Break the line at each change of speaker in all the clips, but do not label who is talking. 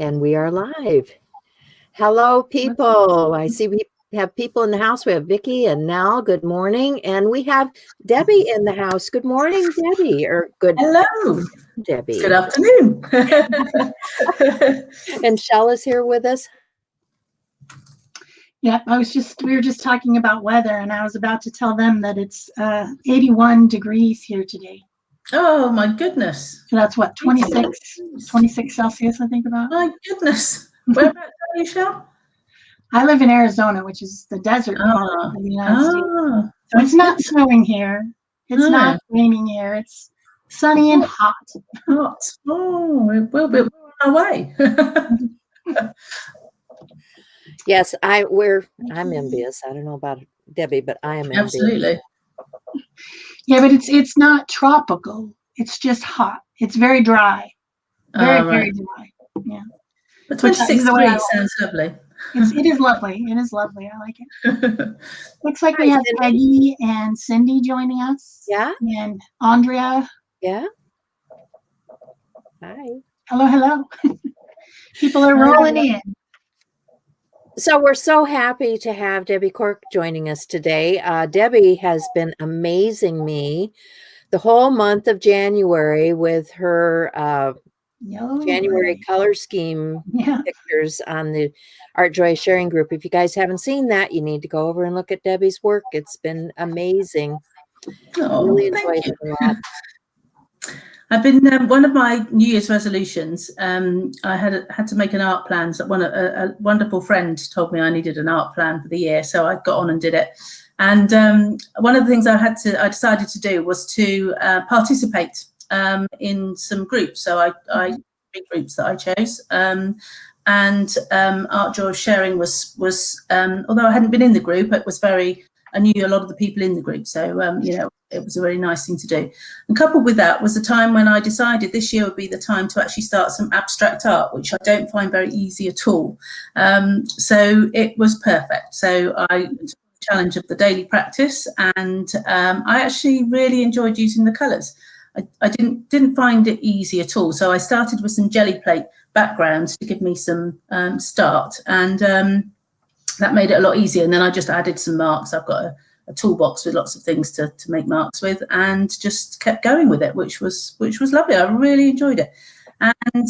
And we are live. Hello, people. I see we have people in the house. We have Vicki and Nell. Good morning. And we have Debbie in the house. Good morning, Debbie. Or good.
Hello,
Debbie.
Good afternoon.
And Shell is here with us.
Yeah, we were just talking about weather, and I was about to tell them that it's 81 degrees here today.
Oh my goodness.
So that's what, 26 Celsius, I think about.
My goodness. Whereabouts are you, Shell?
I live in Arizona, which is the desert part of the United States. So it's not snowing here. It's not raining here. It's sunny and hot.
Hot. Oh, we'll be on our way.
Yes, I'm envious. I don't know about Debbie, but I am envious.
Absolutely.
Yeah, but it's not tropical. It's just hot. It's very dry. Very dry. Yeah.
But 26 degrees sounds lovely.
It is lovely. It is lovely. I like it. Looks like we have Peggy and Cindy joining us.
Yeah.
And Andrea.
Yeah. Hi.
Hello. People are rolling in.
So we're so happy to have Debbie Corke joining us today. Debbie has been amazing me the whole month of January with her January color scheme pictures on the Art Joy Sharing group. If you guys haven't seen that, you need to go over and look at Debbie's work. It's been amazing. Really enjoyed it a lot.
I've been one of my New Year's resolutions. I had to make an art plan. So a wonderful friend told me I needed an art plan for the year, so I got on and did it. And one of the things I decided to do was to participate in some groups. So I 3 groups that I chose. And Art Joy Sharing was although I hadn't been in the group, I knew a lot of the people in the group, so it was a really nice thing to do. And coupled with that was the time when I decided this year would be the time to actually start some abstract art, which I don't find very easy at all. So it was perfect. So I took the challenge of the daily practice, and I actually really enjoyed using the colours. I didn't find it easy at all. So I started with some jelly plate backgrounds to give me some start, and that made it a lot easier. And then I just added some marks. I've got a toolbox with lots of things to make marks with, and just kept going with it, which was lovely. I really enjoyed it, and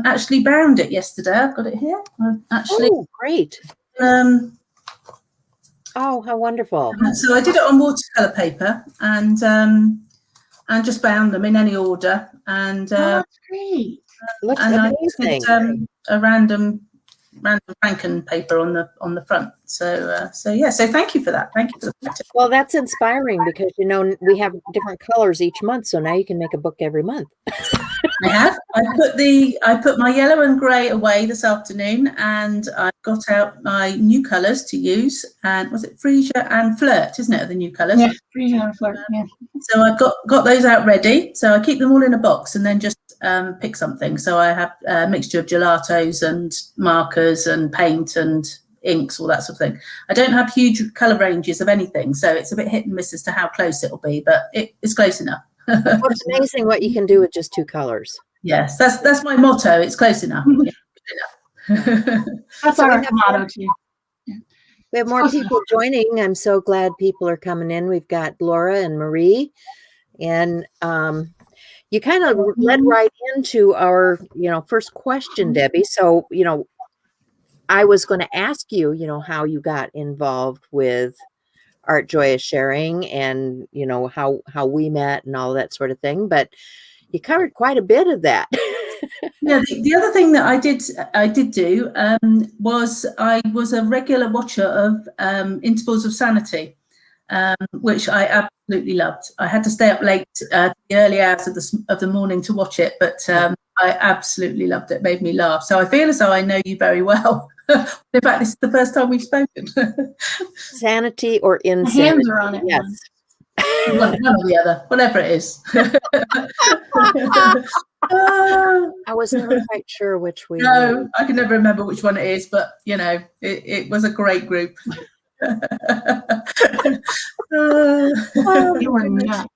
actually bound it yesterday. I've got it here.
Great. Oh, how wonderful.
So I did it on watercolor paper, and just bound them in any order. And
that's great.
Looks
and
amazing.
I did a random Franken paper on the front. So thank you for that. Thank you for the practice.
Well, that's inspiring because we have different colors each month, so now you can make a book every month.
I have. I put my yellow and grey away this afternoon, and I got out my new colours to use. And was it Freesia and Flirt, isn't it? The new colours.
Yeah, Freesia and Flirt. Yeah.
So I've got those out ready. So I keep them all in a box and then just pick something. So I have a mixture of gelatos and markers and paint and inks, all that sort of thing. I don't have huge colour ranges of anything, so it's a bit hit and miss as to how close it'll be, but it's close enough.
Well, it's amazing what you can do with just 2 colors.
Yes, that's my motto. It's close enough. Yeah, good enough.
That's our motto too. Yeah.
We have more people joining. I'm so glad people are coming in. We've got Laura and Marie, and you kind of led right into our first question, Debbie. So I was going to ask you how you got involved with Art Joy Sharing, and how we met and all that sort of thing, but you covered quite a bit of that.
Yeah, the other thing that I did do was I was a regular watcher of Intervals of Sanity, which I absolutely loved. I had to stay up late, the early hours of the morning to watch it, but I absolutely loved it. It made me laugh. So I feel as though I know you very well. In fact, this is the first time we've spoken.
Sanity or insanity?
Hands are on it.
Yes. One or the other, whatever it is.
I was never quite sure which we.
No, I can never remember which one it is, but it was a great group.
You were nuts.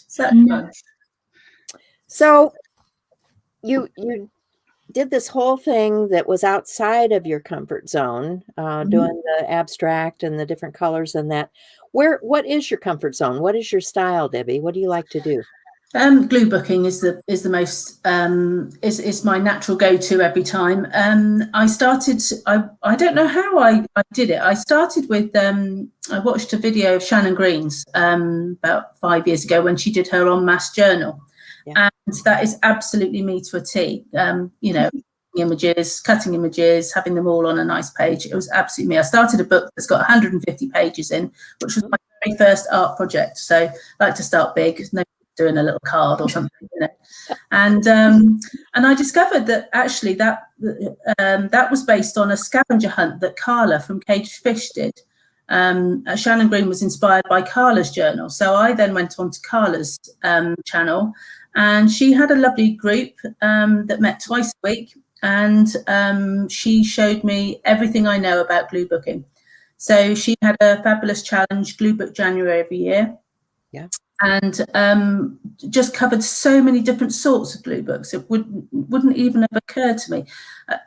Such fun.
So you did this whole thing that was outside of your comfort zone, doing the abstract and the different colors and that. What is your comfort zone? What is your style, Debbie? What do you like to do?
Glue booking is the most is my natural go-to every time. I don't know how I did it. I started with I watched a video of Shannon Green's about 5 years ago when she did her en masse journal, and that is absolutely me to a T. You know, images, cutting images, having them all on a nice page. It was absolutely me. I started a book that's got 150 pages in, which was my very first art project. So I like to start big. No doing a little card or something, you know. And I discovered that actually that was based on a scavenger hunt that Carla from Caged Fish did. Shannon Green was inspired by Carla's journal, so I then went on to Carla's channel, and she had a lovely group that met twice a week, and she showed me everything I know about glue booking. So she had a fabulous challenge, Glue Book January every year.
Yeah.
And just covered so many different sorts of glue books. It wouldn't even have occurred to me.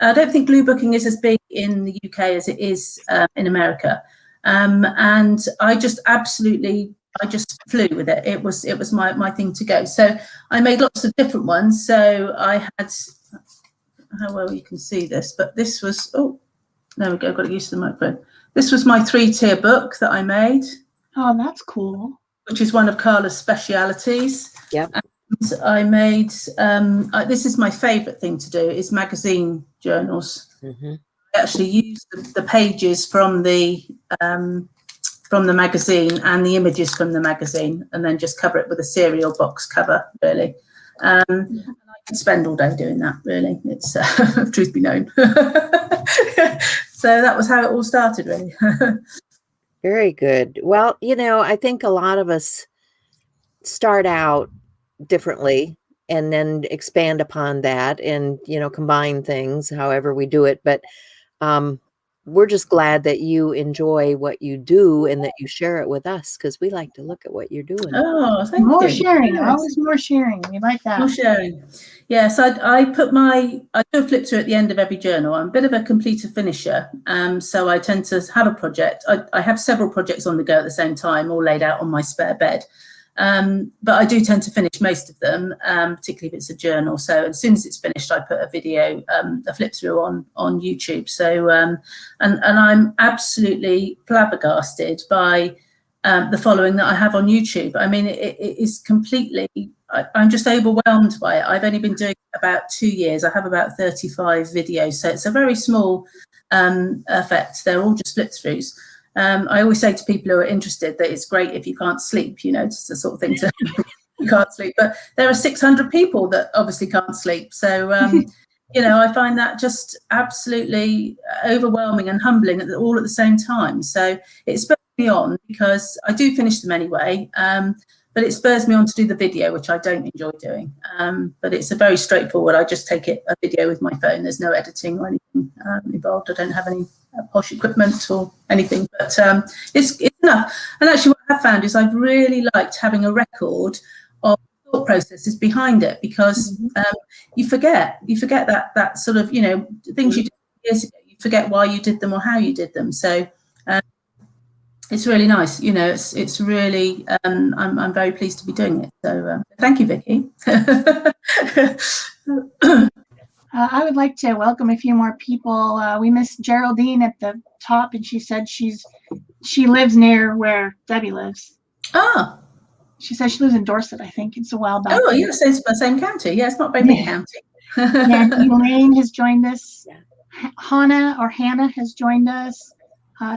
I don't think glue booking is as big in the UK as it is in America. And I just flew with it. It was my thing to go. So I made lots of different ones. So I had, how well you can see this, but this was, oh, there we go, got used to the microphone. This was my 3-tier book that I made.
Oh, that's cool. Which
is one of Carla's specialities.
Yeah.
And I made, this is my favourite thing to do, is magazine journals. I actually use the pages from the magazine and the images from the magazine, and then just cover it with a cereal box cover, really. And I could spend all day doing that, really. It's truth be known. So that was how it all started, really.
Very good. Well, you know, I think a lot of us start out differently and then expand upon that and, you know, combine things however we do it. But we're just glad that you enjoy what you do and that you share it with us, because we like to look at what you're doing.
Oh, thank you.
More sharing, always more sharing. We like that. More
sharing. Yes, I do a flip through at the end of every journal. I'm a bit of a completer finisher, so I tend to have a project. I have several projects on the go at the same time, all laid out on my spare bed. But I do tend to finish most of them, particularly if it's a journal. So as soon as it's finished, I put a video, a flip through on YouTube. So and I'm absolutely flabbergasted by the following that I have on YouTube. I mean, it is completely, I'm just overwhelmed by it. I've only been doing it about 2 years. I have about 35 videos, so it's a very small effect. They're all just flip throughs. I always say to people who are interested that it's great if you can't sleep, you know, just the sort of thing to you can't sleep. But there are 600 people that obviously can't sleep. So, you know, I find that just absolutely overwhelming and humbling all at the same time. So it spurs me on, because I do finish them anyway. But it spurs me on to do the video, which I don't enjoy doing. But it's a very straightforward. I just take a video with my phone. There's no editing or anything involved. I don't have any posh equipment or anything, but it's enough. And actually what I've found is I've really liked having a record of thought processes behind it, because you forget that sort of, you know, things you did years ago, you forget why you did them or how you did them. So it's really nice, you know. It's really I'm very pleased to be doing it. So thank you, Vicky.
I would like to welcome a few more people. We missed Geraldine at the top, and she said she lives near where Debbie lives.
Ah. She
says she lives in Dorset, I think. It's a while back.
Oh, yes, it's the same county. Yeah, it's not very big county.
Yeah, Elaine has joined us. Hannah has joined us.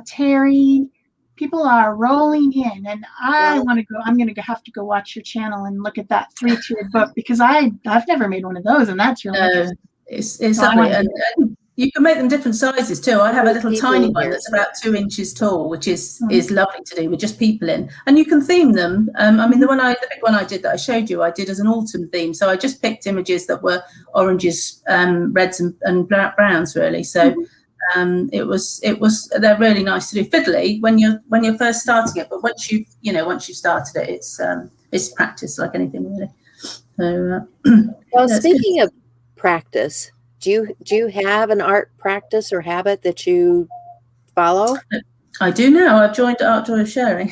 Terry. People are rolling in, and I want to go. I'm going to have to go watch your channel and look at that 3-tiered book, because I've never made one of those, and that's really interesting.
It's lovely, and you can make them different sizes too. I have a little tiny one that's about 2 inches tall, which is lovely to do with just people in, and you can theme them. I mean, the big one I did that I showed you, I did as an autumn theme, so I just picked images that were oranges, reds, and browns, really. So. They're really nice to do. Fiddly when you're first starting it, but once you've started it, it's practice like anything, really. So,
well, speaking of practice, Do you have an art practice or habit that you follow?
I do now. I've joined Art Joy of Sharing.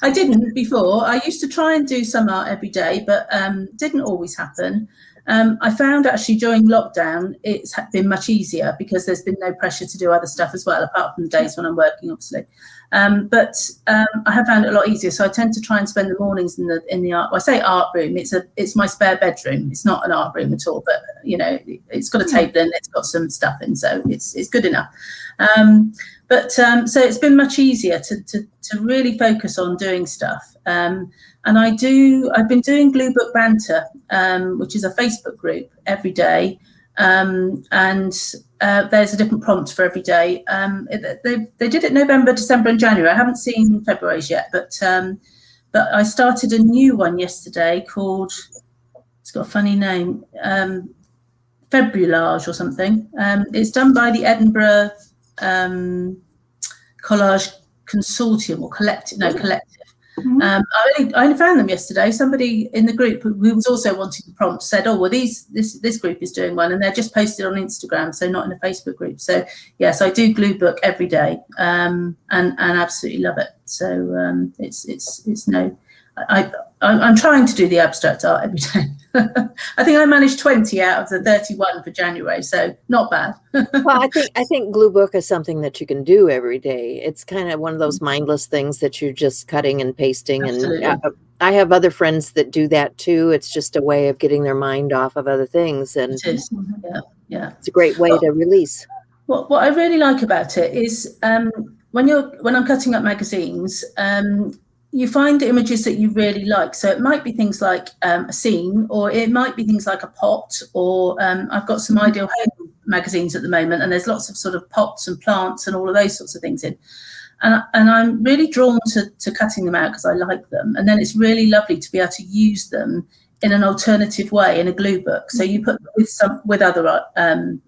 I didn't before. I used to try and do some art every day, but didn't always happen. I found actually during lockdown, it's been much easier because there's been no pressure to do other stuff as well, apart from the days when I'm working, obviously. But I have found it a lot easier. So I tend to try and spend the mornings in the art. Well, I say art room. It's my spare bedroom. It's not an art room at all. But you know, it's got a table in. It's got some stuff in, so it's good enough. So it's been much easier to really focus on doing stuff. And I've been doing Glue Book Banter, which is a Facebook group every day. There's a different prompt for every day. They did it November, December and January. I haven't seen February's yet, but I started a new one yesterday called, it's got a funny name, Februage or something. It's done by the Edinburgh Collage Consortium or Collective. I only found them yesterday. Somebody in the group who was also wanting the prompt said, "Oh, well, this group is doing one, and they're just posted on Instagram, so not in a Facebook group." So yes, I do Glue Book every day, and absolutely love it. So I'm trying to do the abstract art every day. I think I managed 20 out of the 31 for January, so not bad.
Well, I think Glue Book is something that you can do every day. It's kind of one of those mindless things that you're just cutting and pasting.
Absolutely.
And I have other friends that do that too. It's just a way of getting their mind off of other things, and
it is. Yeah.
it's a great way to release.
What I really like about it is when I'm cutting up magazines. You find images that you really like. So it might be things like a scene, or it might be things like a pot, or I've got some Ideal Home magazines at the moment, and there's lots of sort of pots and plants and all of those sorts of things in. And I'm really drawn to cutting them out because I like them. And then it's really lovely to be able to use them in an alternative way in a glue book. So you put with other,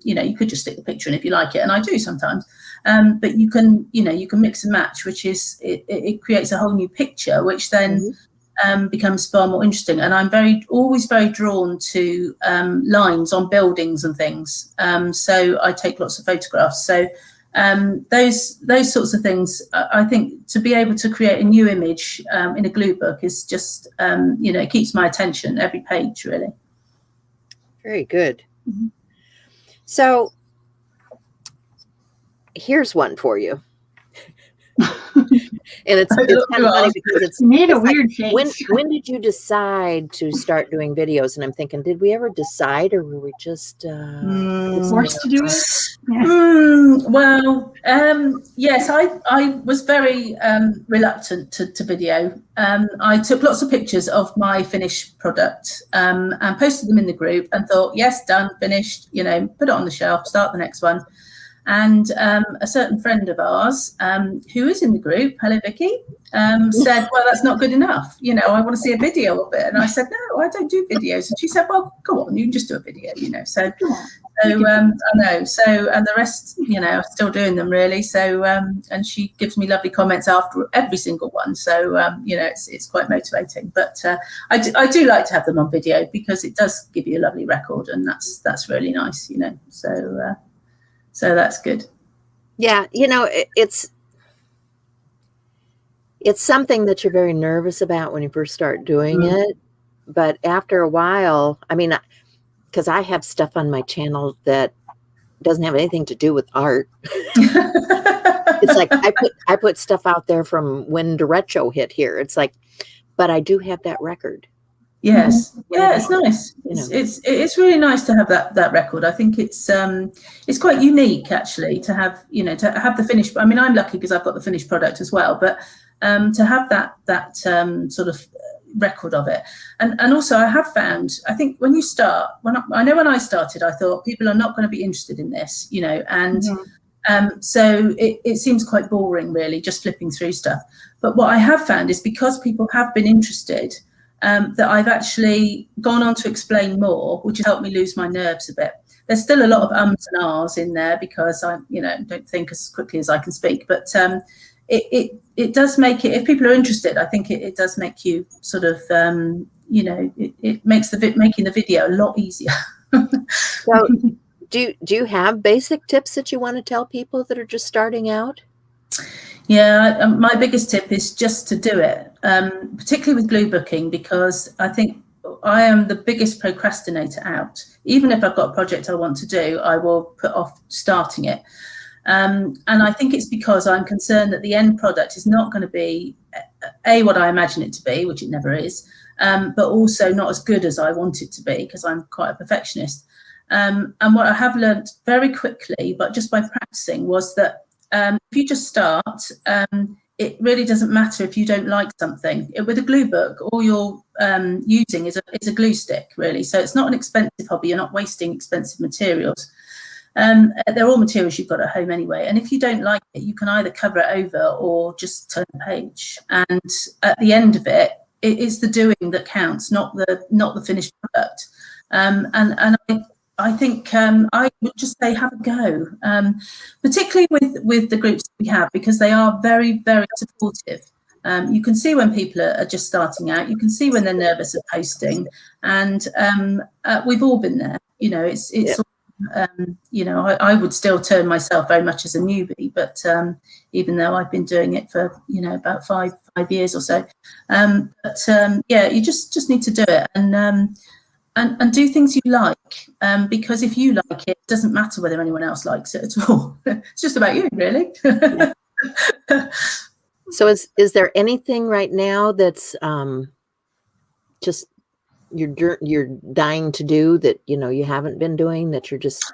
you could just stick the picture in if you like it, and I do sometimes. But you can mix and match, which is it creates a whole new picture, which then becomes far more interesting. And I'm always very drawn to lines on buildings and things. So I take lots of photographs. So those sorts of things, I think, to be able to create a new image in a glue book is just it keeps my attention every page, really.
Very good. So here's one for you. And it's kind of funny because it's
made a weird face.
When did you decide to start doing videos? And I'm thinking, did we ever decide, or were we just
forced to do it?
Yes, I was very reluctant to video. I took lots of pictures of my finished product and posted them in the group and thought, yes, done, finished, put it on the shelf, start the next one. And a certain friend of ours who is in the group, hello Vicky, said, well, that's not good enough. I want to see a video of it. And I said, no, I don't do videos. And she said, well, go on, you can just do a video, So I know. So, and the rest, are still doing them really. So, and she gives me lovely comments after every single one. So, it's quite motivating. But I do like to have them on video because it does give you a lovely record, and that's really nice, So that's good.
Yeah, it's something that you're very nervous about when you first start doing it. But after a while, because I have stuff on my channel that doesn't have anything to do with art. It's like I put stuff out there from when derecho hit here. It's like, but I do have that record.
Yes, yeah, it's nice. It's really nice to have that record. I think it's quite unique actually to have the finished. I'm lucky because I've got the finished product as well, but to have that sort of record of it, and also I have found, I think when you start, when I started, I thought people are not going to be interested in this, and so it seems quite boring really, just flipping through stuff. But what I have found is because people have been interested. That I've actually gone on to explain more, which has helped me lose my nerves a bit. There's still a lot of ums and ahs in there because I, don't think as quickly as I can speak. But it does make it, if people are interested, I think it does make you sort of you know, it makes making the video a lot easier.
So do you have basic tips that you want to tell people that are just starting out?
Yeah, my biggest tip is just to do it, particularly with glue booking, because I think I am the biggest procrastinator out. Even if I've got a project I want to do, I will put off starting it. And I think it's because I'm concerned that the end product is not going to be what I imagine it to be, which it never is, but also not as good as I want it to be, because I'm quite a perfectionist. And what I have learned very quickly, but just by practicing, was that if you just start, it really doesn't matter if you don't like something. With a glue book, all you're using is a glue stick, really. So it's not an expensive hobby. You're not wasting expensive materials. They're all materials you've got at home anyway. And if you don't like it, you can either cover it over or just turn the page. And at the end of it, it is the doing that counts, not the finished product. And I think I would just say have a go, particularly with the groups we have, because they are very, very supportive. You can see when people are just starting out. You can see when they're nervous of posting, and we've all been there. You know, it's
yeah.
you know, I would still term myself very much as a newbie, but even though I've been doing it for, you know, about five years or so. Yeah, you just need to do it and do things you like, because if you like it, it doesn't matter whether anyone else likes it at all. It's just about you, really.
Yeah. So is there anything right now that's just you're dying to do that, you know, you haven't been doing, that you're just...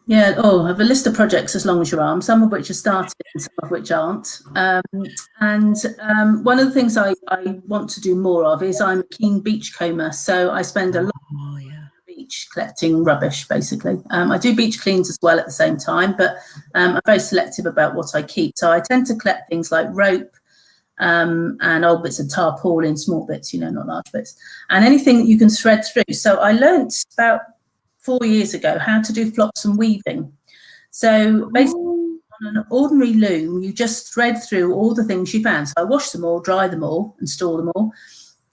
Yeah, I have a list of projects as long as your arm, some of which are started and some of which aren't. One of the things I want to do more of is I'm a keen beachcomber, so I spend a lot on the beach collecting rubbish, basically. I do beach cleans as well at the same time, but I'm very selective about what I keep. So I tend to collect things like rope and old bits of tarpaulin, small bits, you know, not large bits, and anything that you can thread through. So I learnt about 4 years ago how to do flotsam weaving. So basically on an ordinary loom, you just thread through all the things you found. So I wash them all, dry them all and store them all,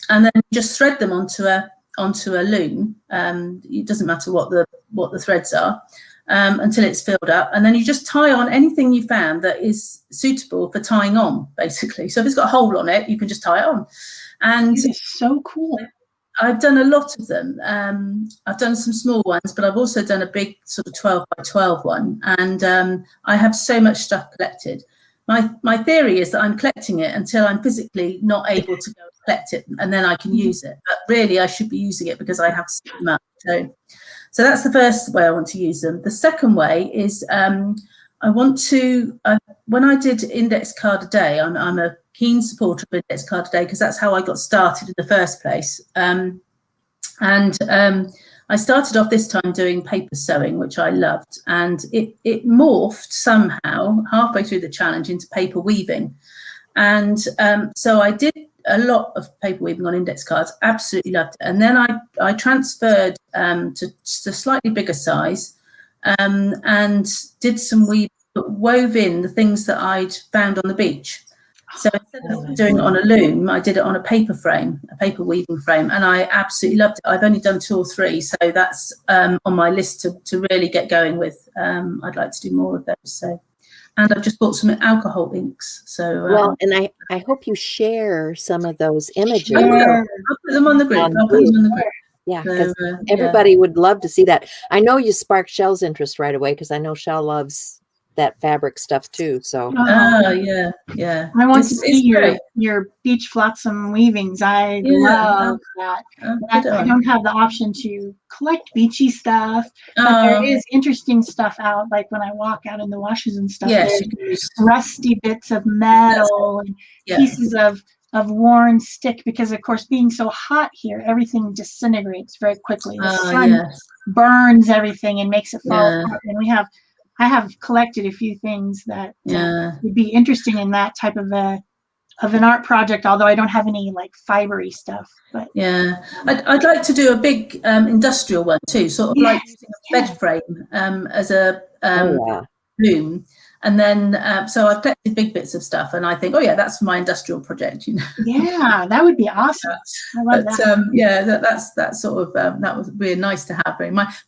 and then just thread them onto a loom. It doesn't matter what the threads are, until it's filled up, and then you just tie on anything you found that is suitable for tying on, basically. So if it's got a hole on it, you can just tie it on. And
it is so cool.
I've done a lot of them. I've done some small ones, but I've also done a big sort of 12 by 12 one. And I have so much stuff collected. My theory is that I'm collecting it until I'm physically not able to go and collect it, and then I can use it. But really, I should be using it because I have so much. So that's the first way I want to use them. The second way is I want to, when I did Index Card a Day, I'm a keen supporter of Index Card a Day because that's how I got started in the first place. I started off this time doing paper sewing, which I loved, and it morphed somehow halfway through the challenge into paper weaving. And so I did a lot of paper weaving on index cards, absolutely loved it. And then I transferred to just a slightly bigger size and did some weaving, but wove in the things that I'd found on the beach. So instead of doing it on a loom, I did it on a paper frame, a paper weaving frame, and I absolutely loved it. I've only done 2 or 3, so that's on my list to really get going with. I'd like to do more of those. So, and I've just bought some alcohol inks. So
well, and I hope you share some of those images.
I will. I'll put them on the group. I'll put them on the group.
Yeah, because everybody would love to see that. I know you sparked Shell's interest right away because I know Shell loves that fabric stuff too. So
yeah.
I want to see your beach flotsam weavings. I love that. I don't have the option to collect beachy stuff, but there is interesting stuff out, like when I walk out in the washes and stuff.
Yes,
rusty bits of metal and pieces of worn stick, because of course being so hot here, everything disintegrates very quickly. The sun burns everything and makes it fall apart. And I have collected a few things that would be interesting in that type of an art project, although I don't have any like fibery stuff. But
I'd like to do a big industrial one too, sort of like using a bed frame as a loom, And then, so I've collected big bits of stuff, and I think, oh yeah, that's for my industrial project, you know.
Yeah, that would be awesome. I love that.
Yeah, that's sort of that was really nice to have.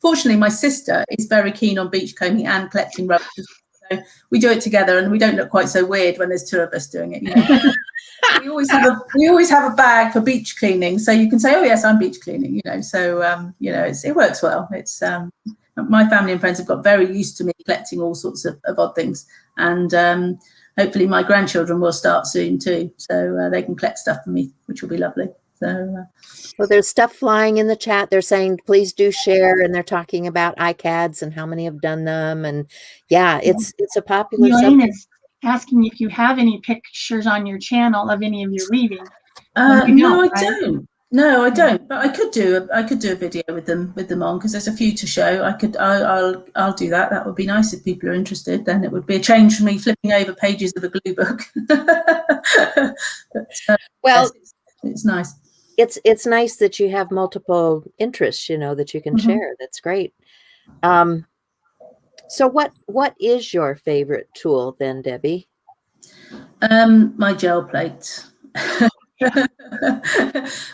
Fortunately, my sister is very keen on beach combing and collecting rubbish, so we do it together, and we don't look quite so weird when there's two of us doing it. You know? we always have a bag for beach cleaning, so you can say, oh yes, I'm beach cleaning, you know. So you know, it works well. It's my family and friends have got very used to me collecting all sorts of odd things, and hopefully my grandchildren will start soon too, so they can collect stuff for me, which will be lovely. So
there's stuff flying in the chat. They're saying please do share, and they're talking about iCads and how many have done them, and yeah, it's a popular
Elaine
subject.
is asking if you have any pictures on your channel of any of your weaving.
No, I don't. No, I don't. But I could do a video with them on, because there's a few to show. I'll do that. That would be nice if people are interested. Then it would be a change from me flipping over pages of a glue book. But,
well,
yes, it's nice.
It's nice that you have multiple interests, you know, that you can share. That's great. So what is your favorite tool then, Debbie?
My gel plate.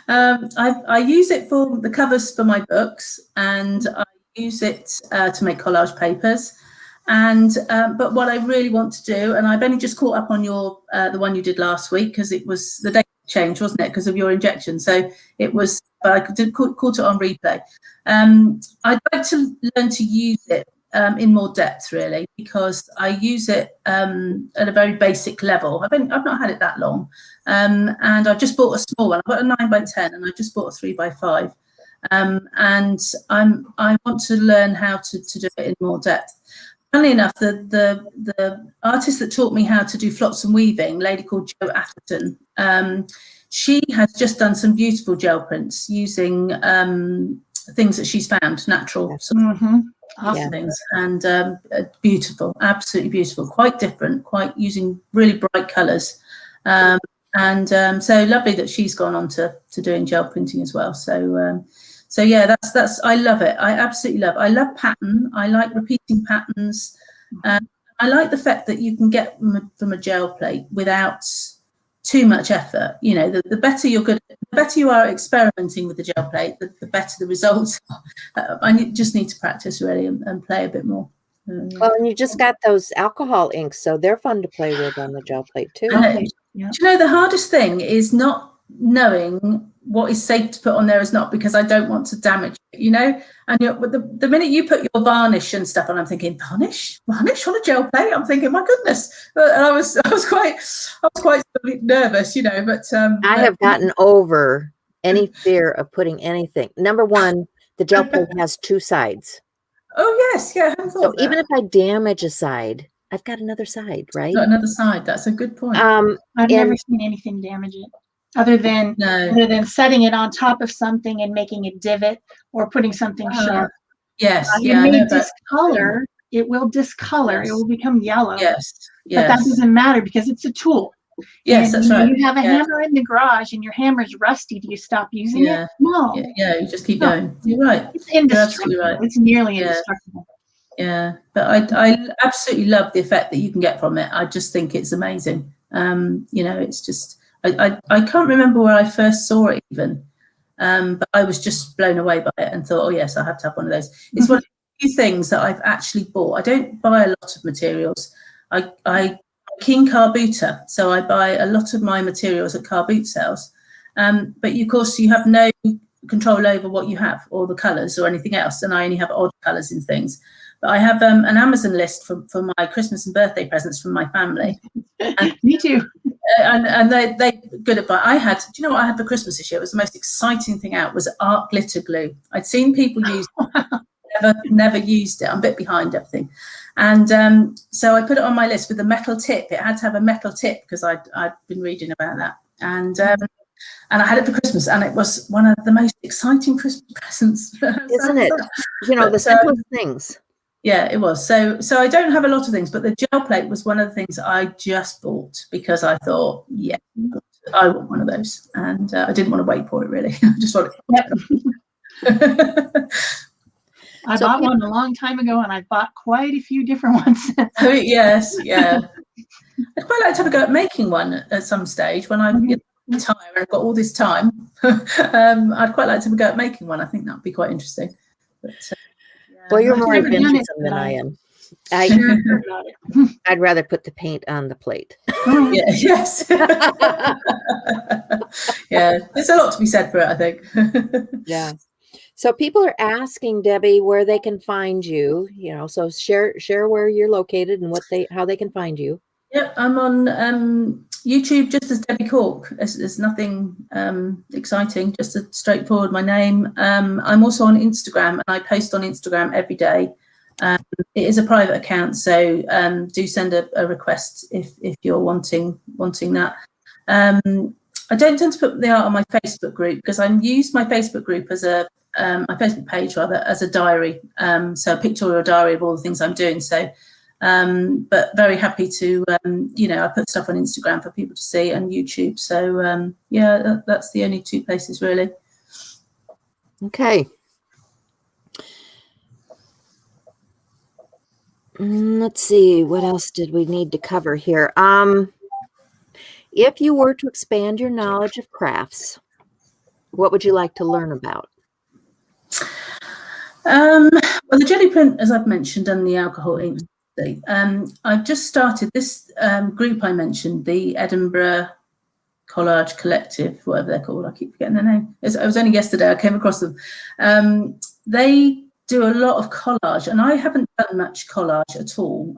I use it for the covers for my books, and I use it to make collage papers. And but what I really want to do, and I've only just caught up on your the one you did last week, because it was the date change, wasn't it, because of your injection? So it was, but I caught it on replay. I'd like to learn to use it in more depth, really, because I use it at a very basic level. I've not had it that long, and I've just bought a small one. I've got a 9x10, and I just bought a 3x5, and I want to learn how to do it in more depth. Funnily enough, the artist that taught me how to do flotsam weaving, a lady called Jo Atherton, she has just done some beautiful gel prints using things that she's found, natural awesome things, and beautiful, absolutely beautiful, quite different, quite using really bright colours, and so lovely that she's gone on to doing gel printing as well. So yeah, that's I love it. I absolutely love it. I love pattern. I like repeating patterns. I like the fact that you can get from a gel plate without too much effort. You know, the better you're good, the better you are experimenting with the gel plate, the better the results are. I just need to practice really and play a bit more.
Well, and you just got those alcohol inks, so they're fun to play with on the gel plate too.
Do you know, the hardest thing is not knowing what is safe to put on there is not, because I don't want to damage it, you know. And the minute you put your varnish and stuff on, I'm thinking varnish on a gel plate. I'm thinking, my goodness. And I was quite nervous, you know. But
I have gotten over any fear of putting anything. Number one, the gel plate has two sides.
Oh yes, yeah. I hadn't thought
So
of that.
Even if I damage a side, I've got another side, right?
Got another side. That's a good point.
I've never seen anything damage it, other than setting it on top of something and making a divot or putting something sharp.
Yes,
It may discolor. It will discolor. Yes. It will become yellow.
Yes,
but that doesn't matter because it's a tool.
Yes,
and
that's right.
You have a hammer in the garage and your hammer's rusty. Do you stop using it? No.
Yeah, you just keep going. You're right.
It's indestructible. You're right. It's nearly indestructible.
Yeah, but I absolutely love the effect that you can get from it. I just think it's amazing. You know, it's just I can't remember where I first saw it even, but I was just blown away by it and thought, oh yes, I have to have one of those. It's one of the few things that I've actually bought. I don't buy a lot of materials. I keen car booter, so I buy a lot of my materials at car boot sales. But of course, you have no control over what you have or the colours or anything else, and I only have odd colours in things. But I have an Amazon list for my Christmas and birthday presents from my family.
Me too.
And they're good at buying. Do you know what I had for Christmas this year? It was the most exciting thing out, was art glitter glue. I'd seen people use it, never used it. I'm a bit behind everything. And so I put it on my list with a metal tip. It had to have a metal tip because I'd been reading about that. And I had it for Christmas, and it was one of the most exciting Christmas presents.
Isn't it? You know, the simplest things.
Yeah, it was. So I don't have a lot of things, but the gel plate was one of the things I just bought because I thought, yeah, I want one of those, and I didn't want to wait for it really. I just wanted.
I
So
bought one a long time ago, and I bought quite a few different ones since.
Oh, yes, yeah. I'd quite like to have a go at making one at some stage when I retire and I've got all this time. I'd quite like to have a go at making one. I think that would be quite interesting. But,
Well, you're
I've
more
never done it,
adventuresome than
but
I am.
about it.
I'd rather put the paint on the plate.
Oh,
yeah, yes. Yeah, there's a lot to be said for it, I think.
Yeah. So people are asking, Debbie, where they can find you. So share where you're located and how they can find you.
Yep, I'm on YouTube just as Debbie Corke. There's nothing exciting, just a straightforward my name. I'm also on Instagram, and I post on Instagram every day. It is a private account, so do send a request if you're wanting that. I don't tend to put the art on my Facebook group because I use my Facebook group as my Facebook page rather as a diary, so a pictorial diary of all the things I'm doing. So, but very happy to, I put stuff on Instagram for people to see and YouTube. So yeah, that's the only two places really.
Okay. Let's see, what else did we need to cover here? If you were to expand your knowledge of crafts, what would you like to learn about?
Well, the jelly print, as I've mentioned, and the alcohol ink. I've just started this group I mentioned, the Edinburgh Collage Collective, whatever they're called. I keep forgetting their name. It was only yesterday I came across them. They do a lot of collage, and I haven't done much collage at all.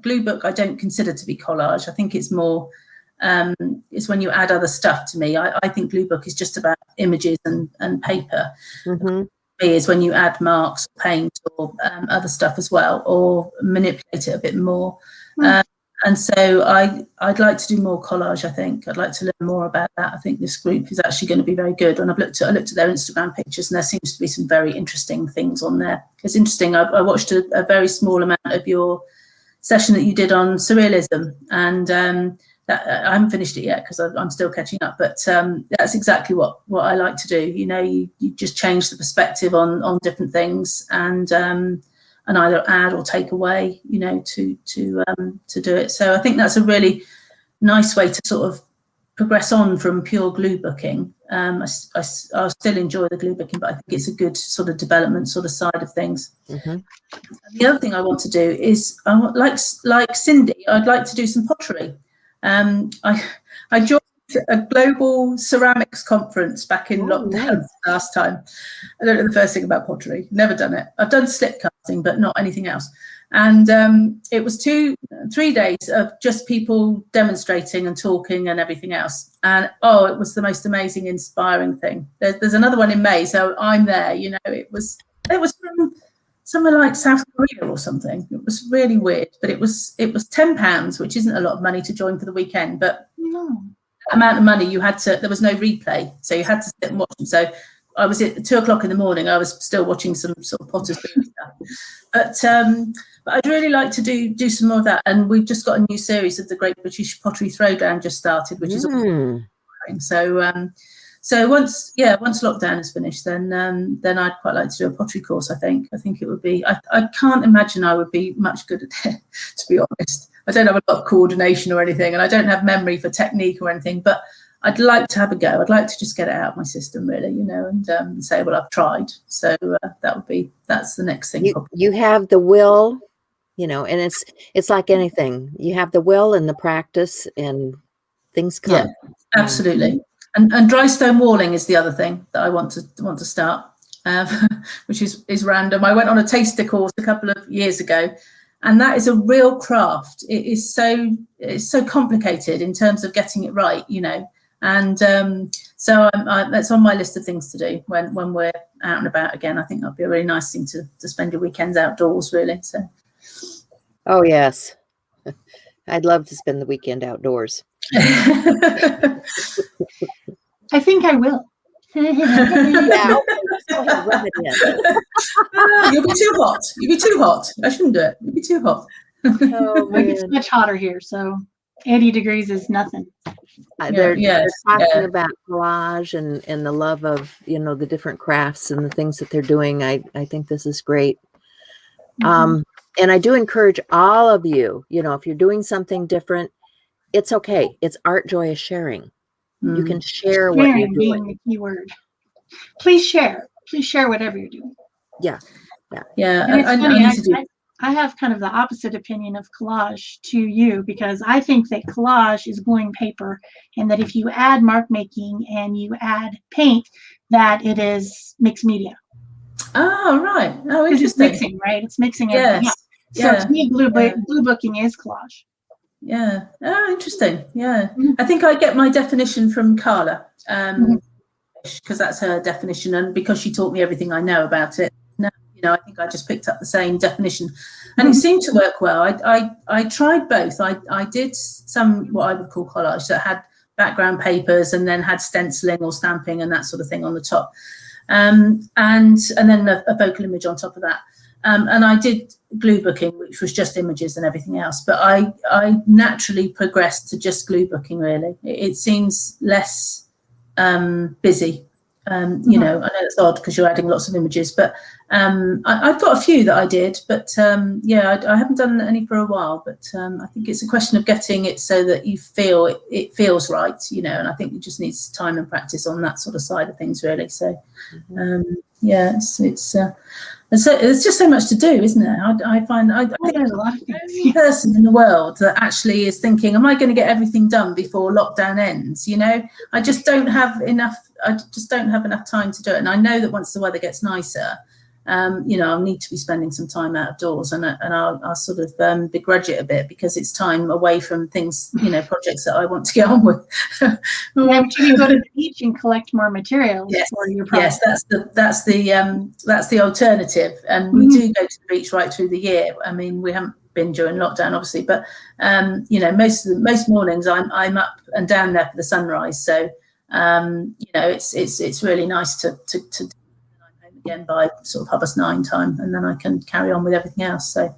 Glue book I don't consider to be collage. I think it's more, it's when you add other stuff to me. I think glue book is just about images and paper.
Mm-hmm.
Is when you add marks, paint, or other stuff as well, or manipulate it a bit more. And so I'd like to do more collage. I think I'd like to learn more about that. I think this group is actually going to be very good. And I looked at their Instagram pictures, and there seems to be some very interesting things on there. It's interesting. I watched a very small amount of your session that you did on surrealism, and I haven't finished it yet because I'm still catching up. But that's exactly what I like to do. You just change the perspective on different things, and either add or take away, to do it. So I think that's a really nice way to sort of progress on from pure glue booking. I still enjoy the glue booking, but I think it's a good sort of development sort of side of things.
Mm-hmm.
The other thing I want to do is, like Cindy, I'd like to do some pottery. I joined a global ceramics conference back in lockdown last time. I don't know the first thing about pottery. Never done it. I've done slip casting, but not anything else. And it was 3 days of just people demonstrating and talking and everything else. And it was the most amazing, inspiring thing. There's another one in May, so I'm there. It was from somewhere like South Korea or something. It was really weird, but it was £10, which isn't a lot of money to join for the weekend. But that amount of money, there was no replay, so you had to sit and watch them. So I was at 2 o'clock in the morning. I was still watching some sort of potters doing stuff. But I'd really like to do some more of that. And we've just got a new series of the Great British Pottery Throwdown just started, which is awesome. So once lockdown is finished, then I'd quite like to do a pottery course. I think it would be. I can't imagine I would be much good at it, to be honest. I don't have a lot of coordination or anything, and I don't have memory for technique or anything. But I'd like to have a go. I'd like to just get it out of my system, really, and say, well, I've tried. So that's the next thing.
You have the will, and it's like anything. You have the will and the practice, and things come.
Yeah, absolutely. And dry stone walling is the other thing that I want to start, which is random. I went on a taster course a couple of years ago, and that is a real craft. It's so complicated in terms of getting it right, And so that's on my list of things to do when we're out and about again. I think that'd be a really nice thing to spend your weekends outdoors, really. So. Oh
yes, I'd love to spend the weekend outdoors.
I think I will.
Yeah, rub it in.
You'll be too hot. You'll be too hot. I shouldn't do it. You'll be too hot.
Oh, it's much hotter here, so 80 degrees is nothing.
They're talking about collage and the love of the different crafts and the things that they're doing. I think this is great. And I do encourage all of you, if you're doing something different, it's okay. It's art, joy is sharing. You can share what you're
Sharing being
doing.
the key word. Please share. Please share whatever you're doing.
Yeah.
And it's funny, I have kind of the opposite opinion of collage to you, because I think that collage is gluing paper, and that if you add mark making and you add paint, that it is mixed media.
Oh, right. Oh,
Because
interesting.
it's mixing, right? It's mixing everything up. So to me, blue booking is collage.
Yeah. Oh, interesting. Yeah. I think I get my definition from Carla, because that's her definition, and because she taught me everything I know about it. I think I just picked up the same definition, and it seemed to work well. I tried both. I did some what I would call collage that had background papers and then had stenciling or stamping and that sort of thing on the top, and then a focal image on top of that. And I did glue booking, which was just images and everything else. But I naturally progressed to just glue booking. Really, it seems less busy. I know it's odd because you're adding lots of images, but I've got a few that I did, but I haven't done any for a while. But I think it's a question of getting it so that you feel it feels right, and I think it just needs time and practice on that sort of side of things, really. So there's just so much to do, isn't there? I find I think
there's a lot of things.
The only person in the world that actually is thinking, am I going to get everything done before lockdown ends? I just don't have enough. I just don't have enough time to do it. And I know that once the weather gets nicer, I'll need to be spending some time outdoors, and I'll sort of begrudge it a bit because it's time away from things, projects that I want to get on with.
But you go to the beach and collect more materials for your project.
Yes, that's the alternative, and we do go to the beach right through the year. I mean, we haven't been during lockdown, obviously, but most mornings I'm up and down there for the sunrise. So it's really nice to again by sort of 9:30 time, and then I can carry on with everything else. So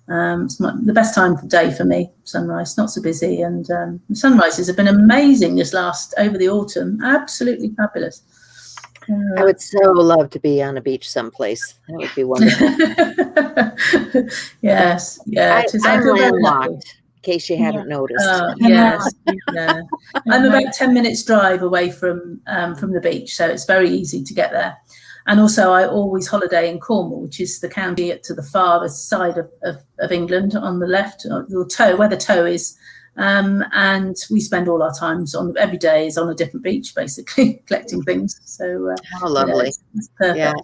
it's the best time of the day for me, sunrise. Not so busy, and the sunrises have been amazing over the autumn. Absolutely fabulous.
I would so love to be on a beach someplace. That would be wonderful.
Yes, yeah.
I'm landlocked, in case you hadn't noticed.
Yes, yeah. I'm about 10 minutes drive away from the beach, so it's very easy to get there. And also, I always holiday in Cornwall, which is the county to the farthest side of England, on the left, where the toe is. And we spend all our times every day is on a different beach, basically collecting things. So
how lovely!
It's perfect.
Yeah,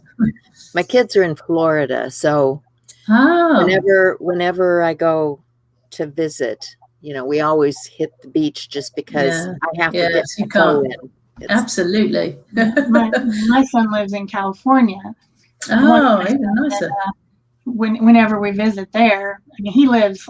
my kids are in Florida, so whenever I go to visit, we always hit the beach just because I have to get to go in.
Absolutely.
my son lives in California.
Oh, even nicer.
Whenever we visit there, I mean, he lives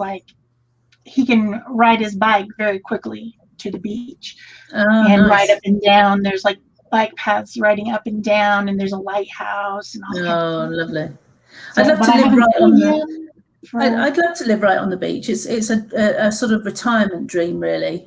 he can ride his bike very quickly to the beach and ride up and down. There's bike paths riding up and down, and there's a lighthouse and all.
Oh, lovely. I'd love to live right on I'd love to live right on the beach. It's a sort of retirement dream, really.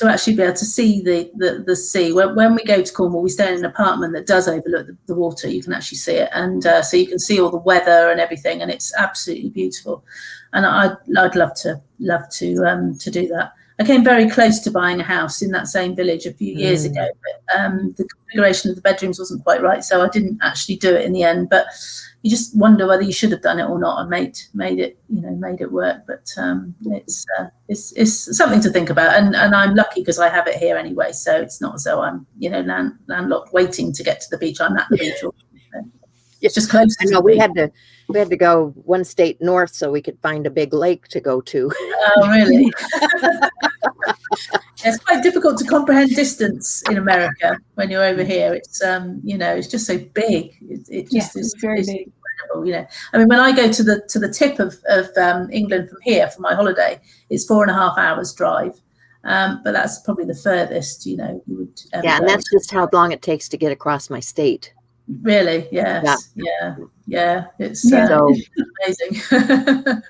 To actually be able to see the sea. When we go to Cornwall, we stay in an apartment that does overlook the water. You can actually see it, and so you can see all the weather and everything, and it's absolutely beautiful. And I'd love to do that. I came very close to buying a house in that same village a few years ago, but the configuration of the bedrooms wasn't quite right, so I didn't actually do it in the end. But you just wonder whether you should have done it or not, and made it work. But it's something to think about, and I'm lucky because I have it here anyway. So it's not as though I'm landlocked waiting to get to the beach. I'm at the beach. It's just close.
I know we had to go one state north so we could find a big lake to go to.
Oh, really? It's quite difficult to comprehend distance in America when you're over here. It's it's just so big. It just is
very big.
Incredible, I mean, when I go to the tip of England from here for my holiday, it's 4.5 hours drive. But that's probably the furthest, you would ever
and
go.
that's just how long it takes to get across my state.
Really? Yes. Yeah. It's amazing.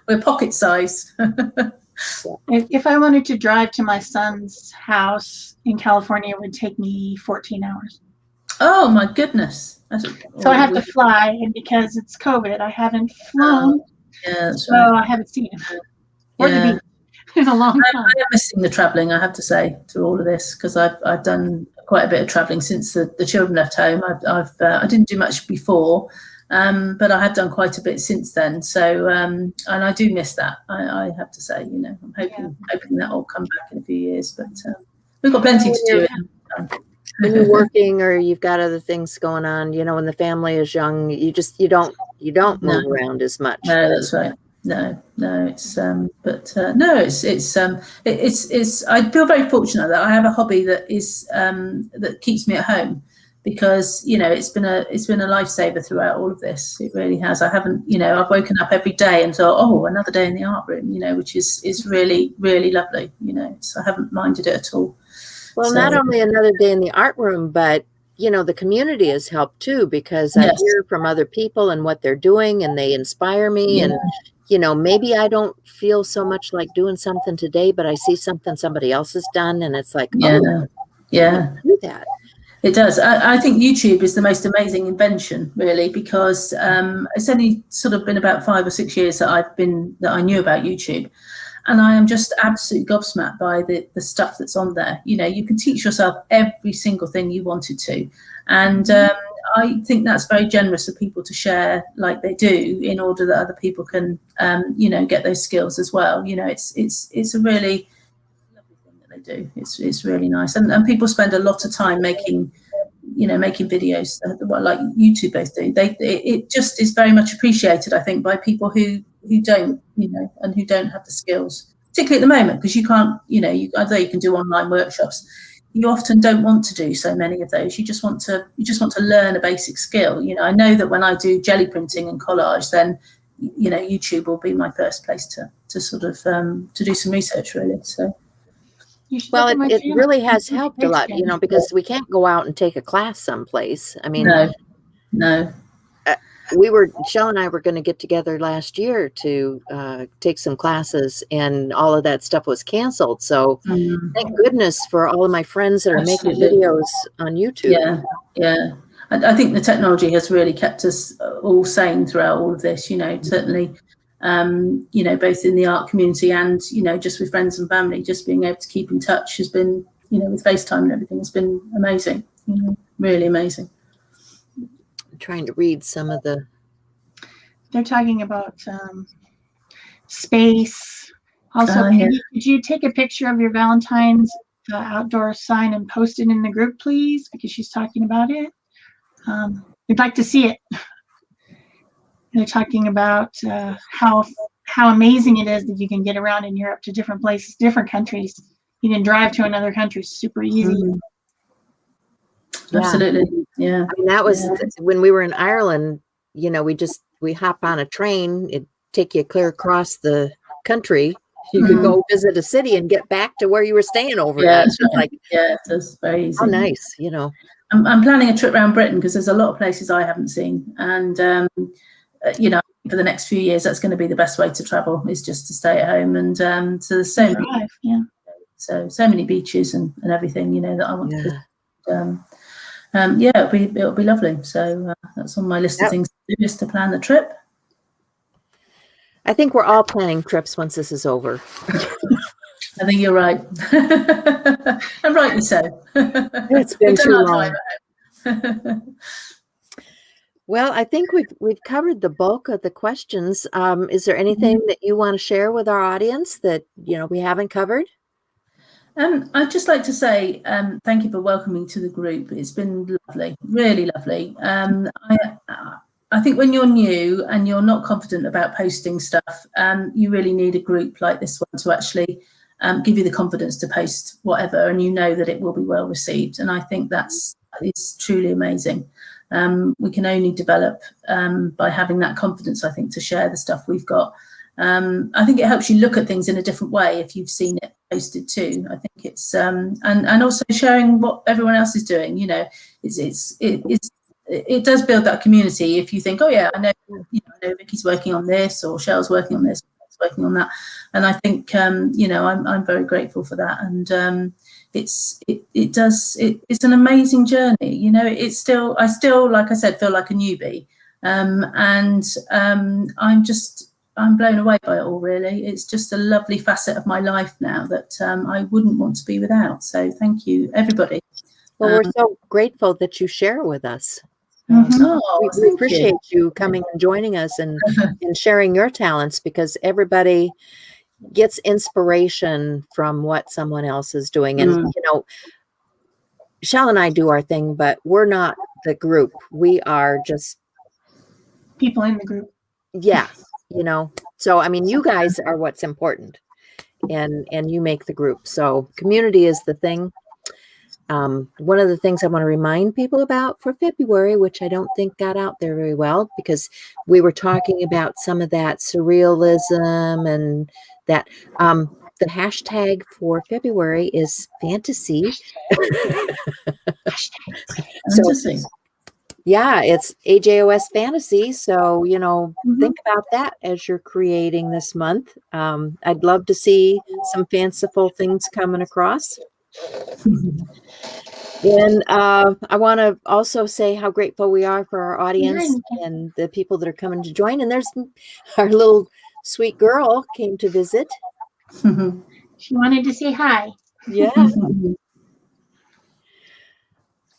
We're pocket size.
If I wanted to drive to my son's house in California, it would take me 14 hours.
Oh my goodness.
So I have to fly, and because it's COVID, I haven't flown.
Yeah, that's
so
right.
I haven't seen him or the
Yeah.
beach in a long time.
I am missing the travelling, I have to say, through all of this, because I've done quite a bit of travelling since the children left home. I didn't do much before, but I have done quite a bit since then. So and I do miss that. I have to say, you know, I'm hoping that will come back in a few years. But we've got plenty to do.
When you're working or you've got other things going on, you know, when the family is young, you don't move around as much.
No, that's right. No, it's it's I feel very fortunate that I have a hobby that is that keeps me at home, because, you know, it's been a lifesaver throughout all of this. It really has. I haven't, you know, I've woken up every day and thought, oh, another day in the art room, you know, which is really, really lovely, you know. So I haven't minded it at all.
Well, not only another day in the art room, but, you know, the community has helped too, because I hear from other people and what they're doing, and they inspire me. And, you know, maybe I don't feel so much like doing something today, but I see something somebody else has done, and it's like, do that.
It does. I think YouTube is the most amazing invention, really, because it's only sort of been about 5 or 6 years that I knew about YouTube. And I am just absolutely gobsmacked by the stuff that's on there. You know, you can teach yourself every single thing you wanted to. And I think that's very generous of people to share like they do, in order that other people can, you know, get those skills as well. You know, it's a really lovely thing that they do. It's really nice. And people spend a lot of time making videos like YouTube both do. It just is very much appreciated, I think, by people who don't, you know, and who don't have the skills, particularly at the moment, because you can't, you know, although you can do online workshops, you often don't want to do so many of those. You just want to learn a basic skill. You know, I know that when I do jelly printing and collage, then, you know, YouTube will be my first place to sort of to do some research, really. So.
Well, it really has helped a lot, you know, because we can't go out and take a class someplace. I mean,
no.
Shell and I were going to get together last year to take some classes, and all of that stuff was canceled. So thank goodness for all of my friends that are making videos on YouTube.
Yeah. I think the technology has really kept us all sane throughout all of this, you know, certainly. You know, both in the art community and, you know, just with friends and family, just being able to keep in touch has been, you know, with FaceTime and everything, has been amazing, you know, really amazing.
I'm trying to read some of the.
They're talking about space. Also, could you take a picture of your Valentine's outdoor sign and post it in the group, please? Because she's talking about it. We'd like to see it. They're talking about how amazing it is that you can get around in Europe to different places, different countries. You can drive to another country super easy.
Absolutely, yeah.
I mean, that was when we were in Ireland. You know, we hop on a train. It'd take you clear across the country. You could go visit a city and get back to where you were staying overnight.
It's very easy.
Oh, nice, you know.
I'm planning a trip around Britain, because there's a lot of places I haven't seen, and you know, for the next few years, that's going to be the best way to travel, is just to stay at home. And so there's so many beaches and everything, you know, that I want to. It'll be lovely. So that's on my list of things to do, is to plan the trip.
I think we're all planning trips once this is over.
I think you're right, and rightly so.
It's been too long. Well, I think we've covered the bulk of the questions. Is there anything that you want to share with our audience that, you know, we haven't covered?
I'd just like to say thank you for welcoming me to the group. It's been lovely, really lovely. I think when you're new and you're not confident about posting stuff, you really need a group like this one to actually give you the confidence to post whatever, and you know that it will be well received. And I think it's truly amazing. We can only develop by having that confidence, I think, to share the stuff we've got. I think it helps you look at things in a different way if you've seen it posted too. I think it's and also sharing what everyone else is doing. You know, it does build that community. If you think, oh yeah, I know Vicky's working on this, or Shell's working on this, working on that, and I think you know, I'm very grateful for that. And it's an amazing journey. You know, I still, like I said, feel like a newbie, and I'm blown away by it all. Really, it's just a lovely facet of my life now that I wouldn't want to be without. So thank you, everybody.
Well, we're so grateful that you share with us.
Oh,
We appreciate you coming and joining us and sharing your talents, because everybody gets inspiration from what someone else is doing. And, you know, Shell and I do our thing, but we're not the group. We are just
people in the group.
Yeah. You know, so, I mean, you guys are what's important, and you make the group. So community is the thing. One of the things I want to remind people about for February, which I don't think got out there very well, because we were talking about some of that surrealism and that, the hashtag for February is fantasy.
Fantasy.
So, yeah, it's AJOS fantasy. So, you know, think about that as you're creating this month. I'd love to see some fanciful things coming across. And I want to also say how grateful we are for our audience and the people that are coming to join. And there's our little sweet girl came to visit.
She wanted to say hi.
Yeah.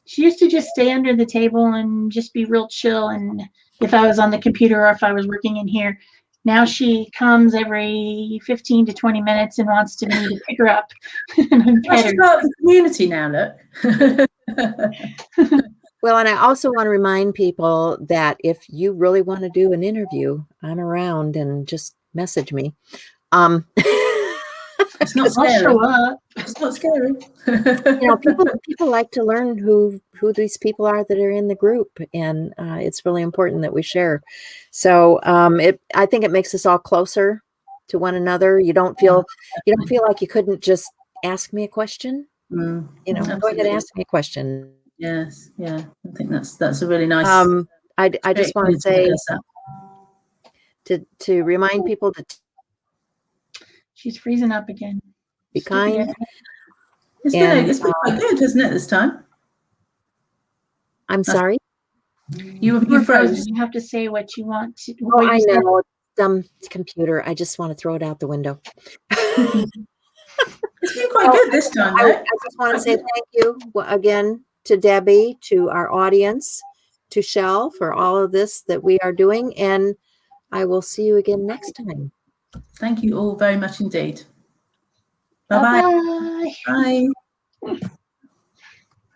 She used to just stay under the table and just be real chill. And if I was on the computer or if I was working in here, now she comes every 15 to 20 minutes and wants me to pick her up. And
she's part of the community now, look.
Well, and I also want to remind people that if you really want to do an interview, I'm around, and just message me.
It's not scary. It's not scary.
You know, people like to learn who these people are that are in the group, and it's really important that we share. So I think it makes us all closer to one another. You don't feel like you couldn't just ask me a question. You know,
absolutely.
go ahead and ask me a question.
Yes, yeah, I think that's a really nice.
I just want to say to remind people to.
She's freezing up again.
Be kind.
It's been quite good, hasn't it, this time?
I'm sorry?
You froze.
You have to say what you want to.
Oh, I know. Dumb computer. I just want to throw it out the window.
It's been quite good this time, though.
I just want to say thank you again to Debbie, to our audience, to Shell for all of this that we are doing. And I will see you again next time.
Thank you all very much indeed. Bye-bye.
Bye.
Bye.